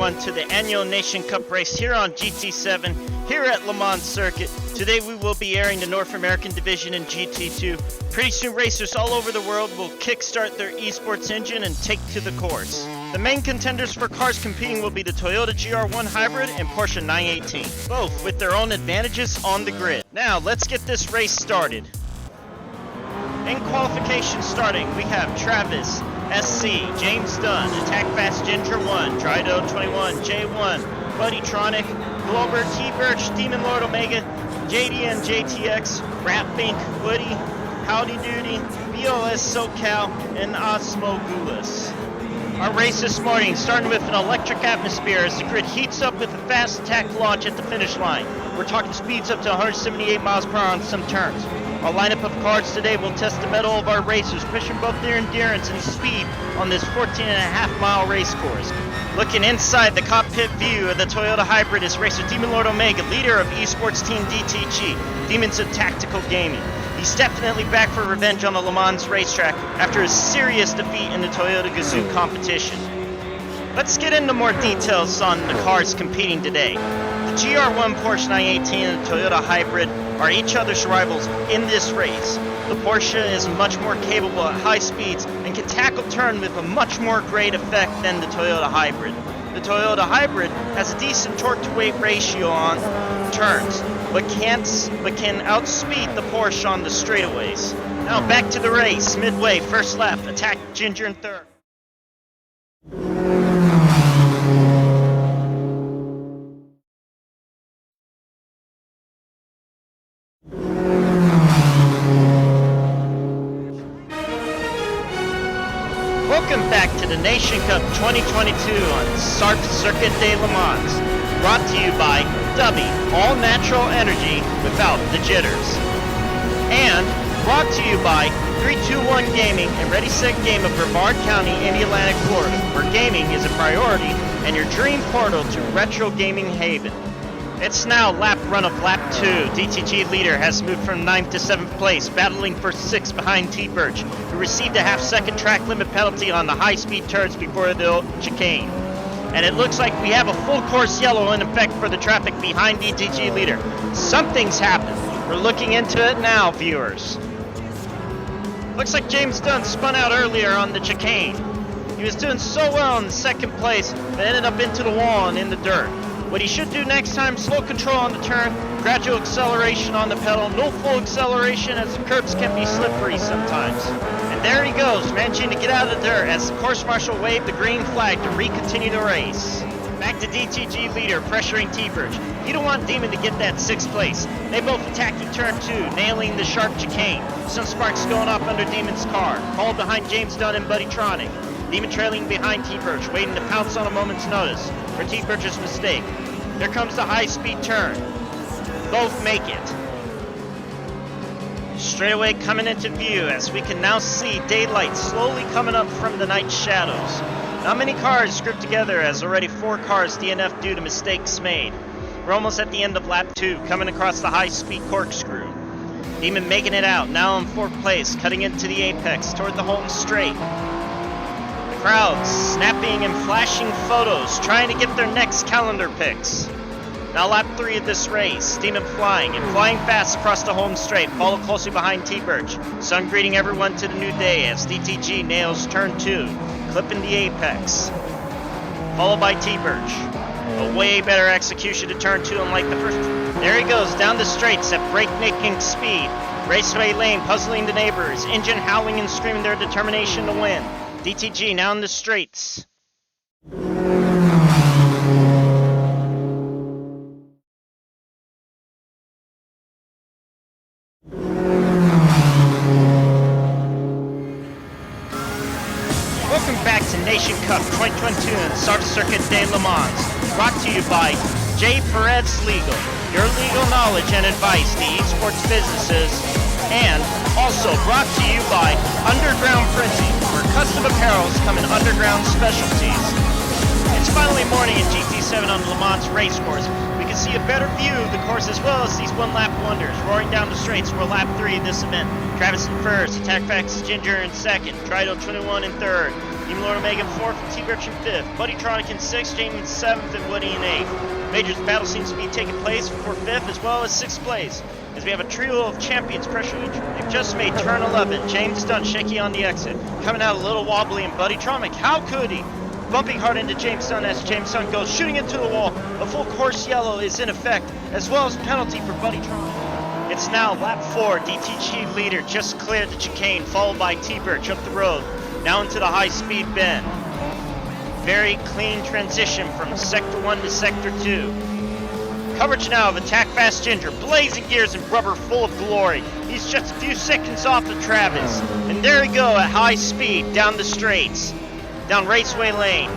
everyone to the annual Nation Cup race here on GT7, here at Le Mans Circuit. Today we will be airing the North American division in GT2. Pretty soon racers all over the world will kickstart their esports engine and take to the course. The main contenders for cars competing will be the Toyota GR1 Hybrid and Porsche 918, both with their own advantages on the grid. Now let's get this race started. In qualification starting, we have Travis, SC, James Dunn, Attack Fast Ginger 1, Rd.3, J1, Buddytronic, Glober, T-Birch, Demon Lord Omega, JDN, JTX, Ratbink, Woody, Howdy Doody, BOS SoCal, and Osmo Gulas. Our race this morning starting with an electric atmosphere as the grid heats up with a fast attack launch at the finish line. We're talking speeds up to 178 miles per hour on some turns. Our lineup of cars today will test the mettle of our racers, pushing both their endurance and speed on this 14.5-mile race course. Looking inside the cockpit view of the Toyota Hybrid is racer Demon Lord Omega, leader of esports team DTG, Demons of Tactical Gaming. He's definitely back for revenge on the Le Mans racetrack after a serious defeat in the Toyota Gazoo competition. Let's get into more details on the cars competing today. The GR1 Porsche 918 and the Toyota Hybrid are each other's rivals in this race. The Porsche is much more capable at high speeds and can tackle turn with a much more great effect than the Toyota Hybrid. The Toyota Hybrid has a decent torque-to-weight ratio on turns, but can outspeed the Porsche on the straightaways. Now back to the race. Midway, first lap, Attack Ginger in third. Welcome back to the Nation Cup 2022 on Sartre Circuit de Le Mans. Brought to you by DUBBY, all natural energy without the jitters. And brought to you by 321 Gaming and Ready Set Game of Brevard County in the Atlantic, Florida, where gaming is a priority and your dream portal to retro gaming haven. It's now lap run of lap 2. DTG leader has moved from 9th to 7th place, battling for 6th behind T-Birch, who received a half-second track limit penalty on the high-speed turns before the chicane. And it looks like we have a full course yellow in effect for the traffic behind DTG leader. Something's happened. We're looking into it now, viewers. Looks like James Dunn spun out earlier on the chicane. He was doing so well in second place, but ended up into the wall and in the dirt. What he should do next time, slow control on the turn, gradual acceleration on the pedal, no full acceleration as the curbs can be slippery sometimes. And there he goes, managing to get out of the dirt as the course marshal waved the green flag to re-continue the race. Back to DTG leader, pressuring T-Birch. You don't want Demon to get that 6th place. They both attacking turn 2, nailing the sharp chicane. Some sparks going off under Demon's car, followed behind James Dunn and Buddytronic. Demon trailing behind T-Birch, waiting to pounce on a moment's notice for T-Birch's mistake. There comes the high-speed turn. Both make it. Straightaway coming into view as we can now see daylight slowly coming up from the night shadows. Not many cars grouped together as already 4 cars DNF due to mistakes made. We're almost at the end of lap 2, coming across the high-speed corkscrew. Demon making it out, now in 4th place, cutting into the apex toward the home straight. Crowds snapping and flashing photos, trying to get their next calendar picks. Now lap 3 of this race, Demon flying fast across the home straight, followed closely behind T-Birch. Sun greeting everyone to the new day as DTG nails turn 2, clipping the apex. Followed by T-Birch. A way better execution to turn 2 unlike the first. There he goes, down the straights at breakneck speed. Raceway lane puzzling the neighbors, engine howling and screaming their determination to win. DTG now in the straights. Welcome back to Nation Cup 2022 in Sartre Circuit de Le Mans. Brought to you by J. Perez Legal, your legal knowledge and advice to esports businesses. And also brought to you by Underground Printing, where custom apparels come in underground specialties. It's finally morning in GT7 on the Le Mans racecourse. We can see a better view of the course as well as these one-lap wonders roaring down the straights for lap 3 of this event. Travis in first, Attack Fast Ginger in second, Rd.3 in third, Demon Lord Omega in fourth, T-Birch in 5th, Buddytronic in 6th, Jamie in 7th, and Woody in 8th. Major's battle seems to be taking place for 5th as well as 6th place, as we have a trio of champions pressuring. They've just made turn 11. James Dunn shaky on the exit, coming out a little wobbly, and Buddytronic, how could he? Bumping hard into James Dunn as James Dunn goes shooting into the wall. A full course yellow is in effect, as well as penalty for Buddytronic. It's now lap 4. DTG leader just cleared the chicane, followed by T-Birch up the road, now into the high-speed bend. Very clean transition from Sector 1 to Sector 2. Coverage now of Attack Fast Ginger, blazing gears and rubber full of glory. He's just a few seconds off of Travis. And there we go at high speed down the straights, down Raceway Lane.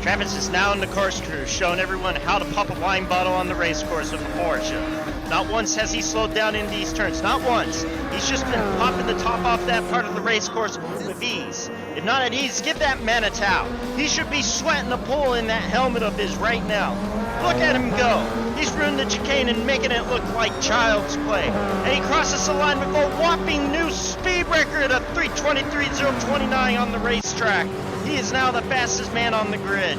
Travis is now in the course crew, showing everyone how to pop a wine bottle on the race course with a Porsche. Not once has he slowed down in these turns, not once. He's just been popping the top off that part of the race course with ease. If not at ease, give that man a towel. He should be sweating a pool in that helmet of his right now. Look at him go. He's ruined the chicane and making it look like child's play. And he crosses the line with a whopping new speed record of 3:23.029 on the racetrack. He is now the fastest man on the grid.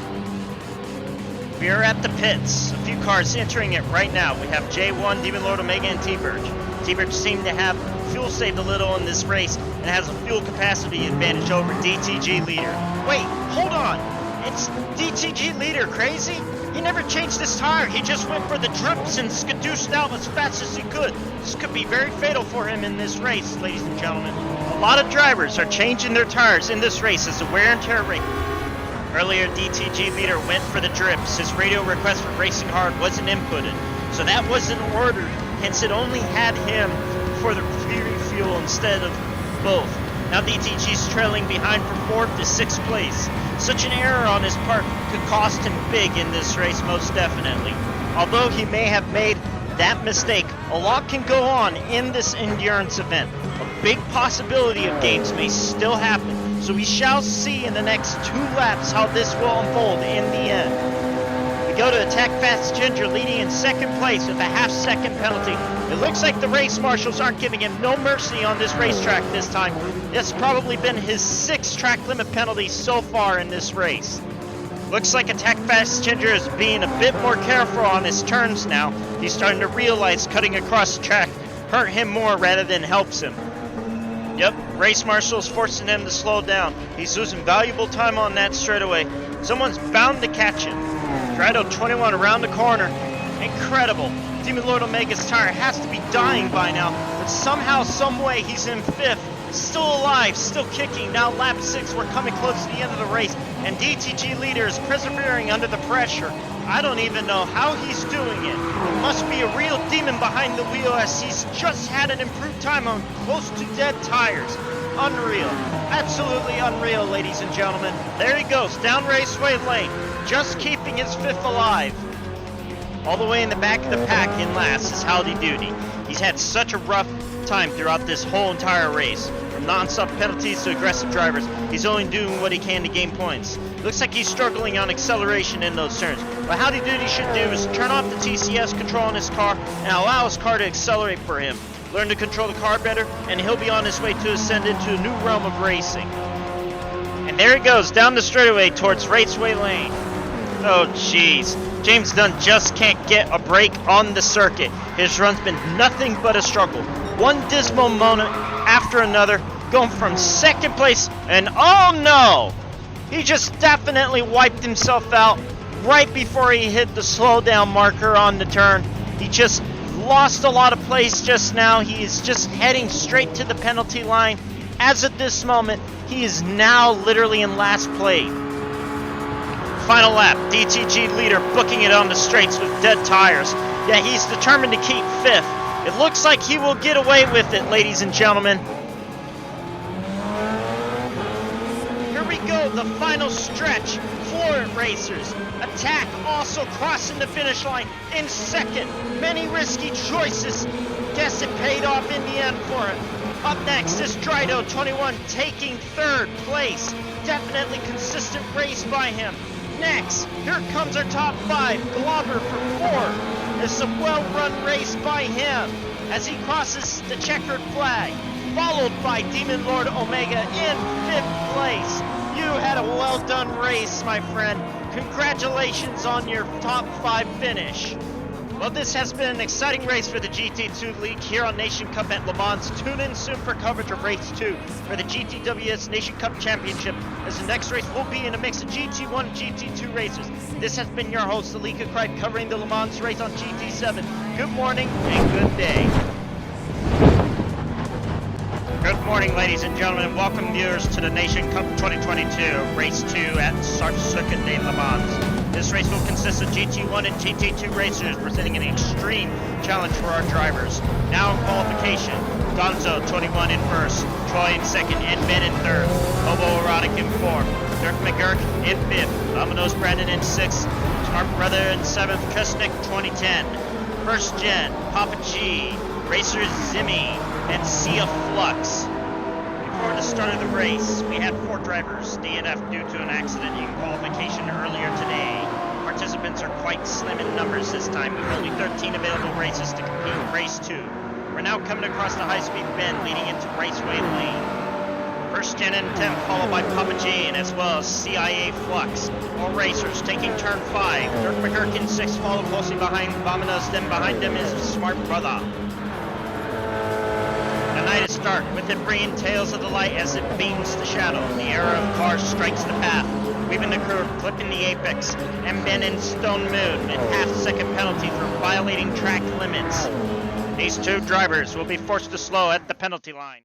We are at the pits. A few cars entering it right now. We have J1, Demon Lord Omega, and T-Birch. T-Birch seemed to have fuel saved a little in this race and has a fuel capacity advantage over DTG leader. Wait, hold on. It's DTG leader, crazy? He never changed his tire. He just went for the drips and skadoosed out as fast as he could. This could be very fatal for him in this race, ladies and gentlemen. A lot of drivers are changing their tires in this race as a wear and tear rate. Earlier, DTG leader went for the drips. His radio request for racing hard wasn't inputted, so that wasn't ordered. Hence, it only had him for the fuel instead of both. Now DTG's trailing behind from 4th to 6th place. Such an error on his part could cost him big in this race, most definitely. Although he may have made that mistake, a lot can go on in this endurance event. A big possibility of games may still happen, so we shall see in the next 2 laps how this will unfold in the end. We go to Attack Fast Ginger, leading in 2nd place with a half-second penalty. It looks like the race marshals aren't giving him no mercy on this racetrack this time. It's probably been his 6th track limit penalty so far in this race. Looks like Attack Fast Ginger is being a bit more careful on his turns now. He's starting to realize cutting across the track hurt him more rather than helps him. Yep, race marshal's forcing him to slow down. He's losing valuable time on that straightaway. Someone's bound to catch him. Rd.3 21 around the corner. Incredible. Demon Lord Omega's tire has to be dying by now, but somehow, someway, he's in 5th. Still alive, still kicking. Now lap 6, we're coming close to the end of the race, and DTG leader is persevering under the pressure. I don't even know how he's doing it. It must be a real demon behind the wheel, as he's just had an improved time on close to dead tires. Unreal. Absolutely unreal, ladies and gentlemen. There he goes, down Raceway Lane, just keeping his 5th alive. All the way in the back of the pack in last is Howdy Doody. He's had such a rough time throughout this whole entire race. From non-stop penalties to aggressive drivers, he's only doing what he can to gain points. Looks like he's struggling on acceleration in those turns. What Howdy Doody should do is turn off the TCS control on his car and allow his car to accelerate for him. Learn to control the car better, and he'll be on his way to ascend into a new realm of racing. And there he goes, down the straightaway towards Raceway Lane. Oh jeez, James Dunn just can't get a break on the circuit. His run's been nothing but a struggle. One dismal moment after another, going from 2nd place, and oh no! He just definitely wiped himself out right before he hit the slowdown marker on the turn. He just lost a lot of place just now. He is just heading straight to the penalty line. As of this moment, he is now literally in last place. Final lap, DTG leader booking it on the straights with dead tires. Yeah, he's determined to keep 5th. It looks like he will get away with it, ladies and gentlemen. Here we go, the final stretch. Florent racers. Attack also crossing the finish line in 2nd. Many risky choices. Guess it paid off in the end for him. Up next is Rd.3 21 taking 3rd place. Definitely consistent race by him. Next, here comes our top 5. Globber for 4th. It's a well-run race by him as he crosses the checkered flag. Followed by Demon Lord Omega in 5th place. You had a well-done race, my friend. Congratulations on your top 5 finish. Well, this has been an exciting race for the GT2 League here on Nation Cup at Le Mans. Tune in soon for coverage of Race 2 for the GTWS Nation Cup Championship, as the next race will be in a mix of GT1 and GT2 racers. This has been your host, Alika Kreid, covering the Le Mans race on GT7. Good morning and good day. Good morning, ladies and gentlemen, and welcome viewers to the Nation Cup 2022, Race 2 at Circuit de Le Mans. This race will consist of GT1 and GT2 racers, presenting an extreme challenge for our drivers. Now in qualification, Gonzo, 21 in first, Troy in second, and Ben in third, Homoerotic in fourth, Dirk McGurk in fifth, Domino's Brandon in sixth, Smart Brother in seventh, Chesnick 2010, First Gen, Papa G, Racers Zimmy, and Sia Flux. Before the start of the race, we had 4 drivers DNF due to an accident in qualification earlier today. Participants are quite slim in numbers this time, with only 13 available races to compete in Race 2. We're now coming across the high-speed bend leading into Raceway Lane. First Gen in 10th, followed by Papa G, and as well as CIA Flux. All racers taking turn 5. Dirk McGurk in 6th, followed closely behind Vominos, then behind them is Smart Brother. The night is dark, with it bringing tails of the light as it beams the shadow. The arrow of cars strikes the path, weaving the curve, clipping the apex, and Ben in stone mood, and half-second penalty for violating track limits. These 2 drivers will be forced to slow at the penalty line.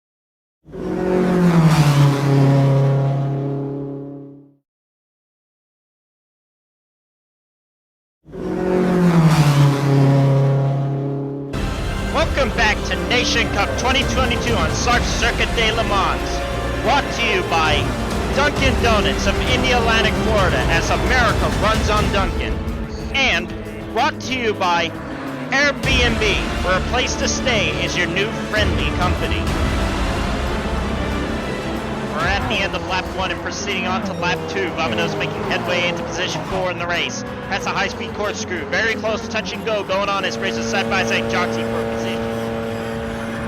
Welcome back to Nation Cup 2022 on Circuit de Le Mans. Brought to you by Dunkin' Donuts of Indianapolis, Florida, as America runs on Dunkin'. And brought to you by Airbnb, where a place to stay is your new friendly company. We're at the end of lap 1 and proceeding on to lap 2. Vominos making headway into position 4 in the race. That's a high-speed corkscrew. Very close touch and go going on as races side-by-side jockey for position.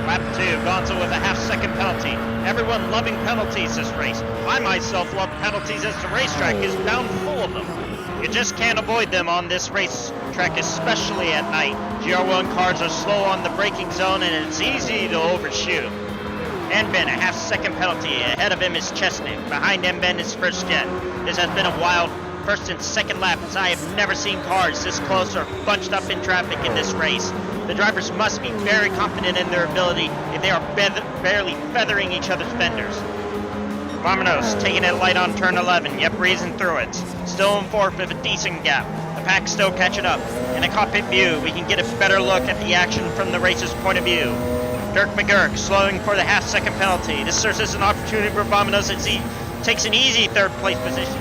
Lap 2, Gonzo with a half-second penalty. Everyone loving penalties this race. I myself love penalties as the racetrack is bound full of them. You just can't avoid them on this racetrack, especially at night. GR1 cars are slow on the braking zone and it's easy to overshoot. And Ben, a half-second penalty. Ahead of him is Chesnick. Behind him, Ben is First Gen. This has been a wild first and second lap, as I have never seen cars this close or bunched up in traffic in this race. The drivers must be very confident in their ability if they are barely feathering each other's fenders. Vominos taking it light on turn 11, yep, breezing through it. Still in fourth with a decent gap. The pack still catching up. In a cockpit view, we can get a better look at the action from the racer's point of view. Dirk McGurk slowing for the half-second penalty. This serves as an opportunity for Vominos as he takes an easy third-place position.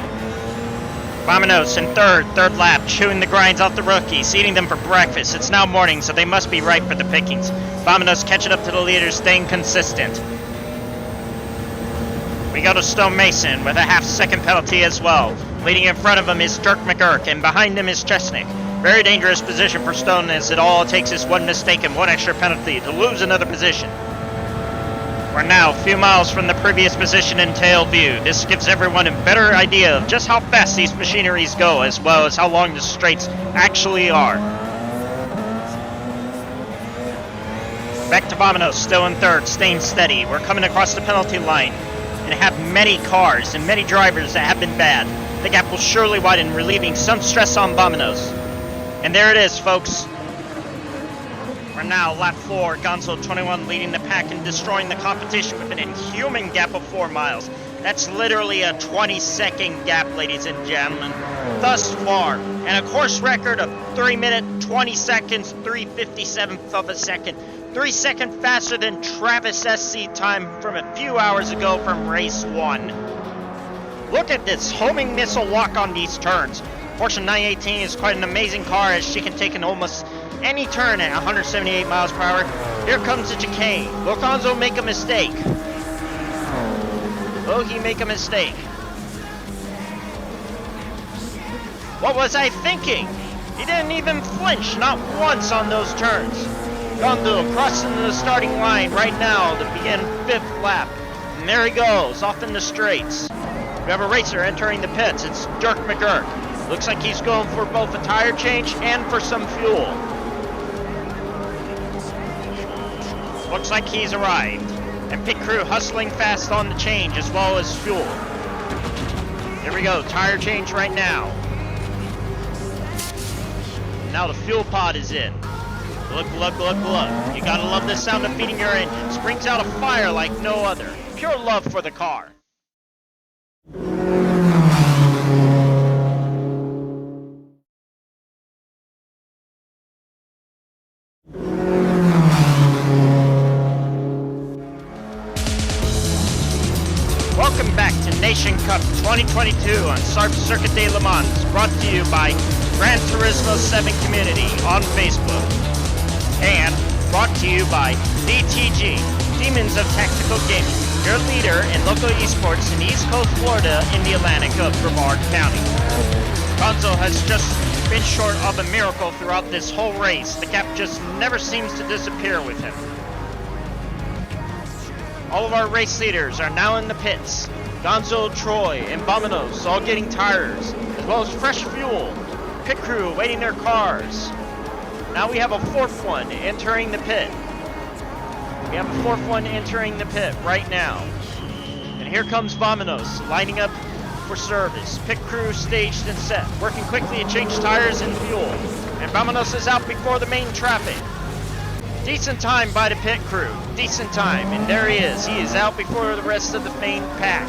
Vominos in third lap, chewing the grinds off the rookies, eating them for breakfast. It's now morning, so they must be ripe for the pickings. Vominos catching up to the leaders, staying consistent. We go to Stone Mason with a half-second penalty as well. Leading in front of him is Dirk McGurk, and behind him is Chesnick. Very dangerous position for Stone, as it all takes is one mistake and one extra penalty to lose another position. We're now a few miles from the previous position in tail view. This gives everyone a better idea of just how fast these machineries go, as well as how long the straights actually are. Back to Vominos, still in third, staying steady. We're coming across the penalty line and have many cars and many drivers that have been bad. The gap will surely widen, relieving some stress on Vominos. And there it is, folks. We're now lap 4, Gonzo 21 leading the pack and destroying the competition with an inhuman gap of 4 miles. That's literally a 20-second gap, ladies and gentlemen, thus far. And a course record of 3 minutes, 20 seconds, 3/57th of a second. 3 seconds faster than Travis SC time from a few hours ago from race 1. Look at this homing missile walk on these turns. Porsche 918 is quite an amazing car, as she can take an almost any turn at 178 miles per hour. Here comes the chicane. Will Gonzo make a mistake? Will he make a mistake? What was I thinking? He didn't even flinch, not once on those turns. Gonzo crossing the starting line right now to begin 5th lap. And there he goes, off in the straights. We have a racer entering the pits. It's Dirk McGurk. Looks like he's going for both a tire change and for some fuel. Looks like he's arrived. And pit crew hustling fast on the change as well as fuel. Here we go, tire change right now. Now the fuel pod is in. Look, look, look, look. You gotta love the sound of feeding your engines. Brings out a fire like no other. Pure love for the car. Welcome back to Nation Cup 2022 on Circuit de Le Mans, brought to you by Gran Turismo 7 Community on Facebook, and brought to you by DTG, Demons of Tactical Gaming, your leader in local esports in East Coast Florida in the Atlantic of Brevard County. Gonzo has just been short of a miracle throughout this whole race. The gap just never seems to disappear with him. All of our race leaders are now in the pits. Gonzo, Troy, and Bominos all getting tires, as well as fresh fuel. Pit crew waiting their cars. Now we have a fourth one entering the pit. We have a fourth one entering the pit right now. And here comes Bominos, lining up for service. Pit crew staged and set, working quickly to change tires and fuel. And Bominos is out before the main traffic. Decent time by the pit crew. Decent time. And there he is. He is out before the rest of the main pack.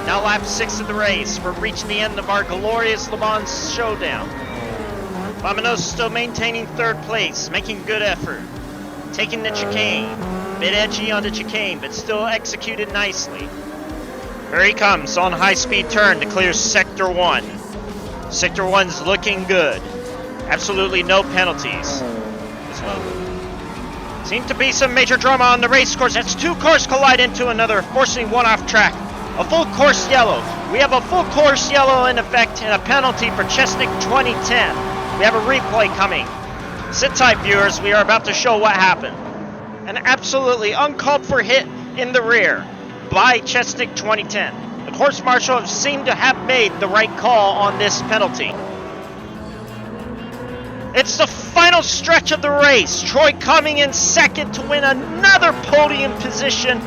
Now lap 6 of the race. We're reaching the end of our glorious Le Mans showdown. Bominos still maintaining third place, making good effort. Taking the chicane. Bit edgy on the chicane, but still executed nicely. Here he comes on high-speed turn to clear Sector 1. Sector 1's looking good. Absolutely no penalties. Seems to be some major drama on the race course. That's two cars collide into another, forcing one off track. A full course yellow. We have a full course yellow in effect and a penalty for Chesnick 2010. We have a replay coming. Sit tight, viewers. We are about to show what happened. An absolutely uncalled for hit in the rear by Chesnick 2010. The course marshal seemed to have made the right call on this penalty. It's the final stretch of the race. Troy coming in second to win another podium position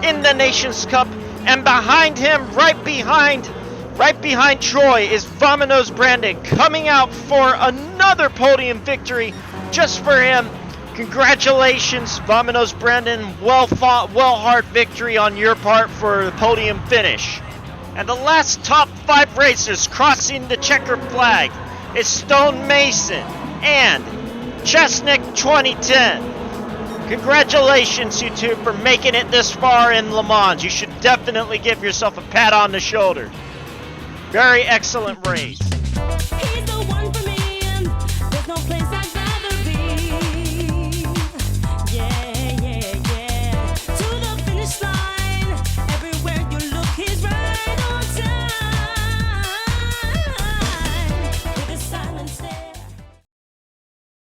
in the Nations Cup. And behind him, right behind Troy, is Bominos Brandon coming out for another podium victory just for him. Congratulations, Bominos Brandon. Well fought, well hard victory on your part for the podium finish. And the last top 5 racers crossing the checkered flag is Stone Mason and Chesnick 2010. Congratulations, you two, for making it this far in Le Mans. You should definitely give yourself a pat on the shoulder. Very excellent race.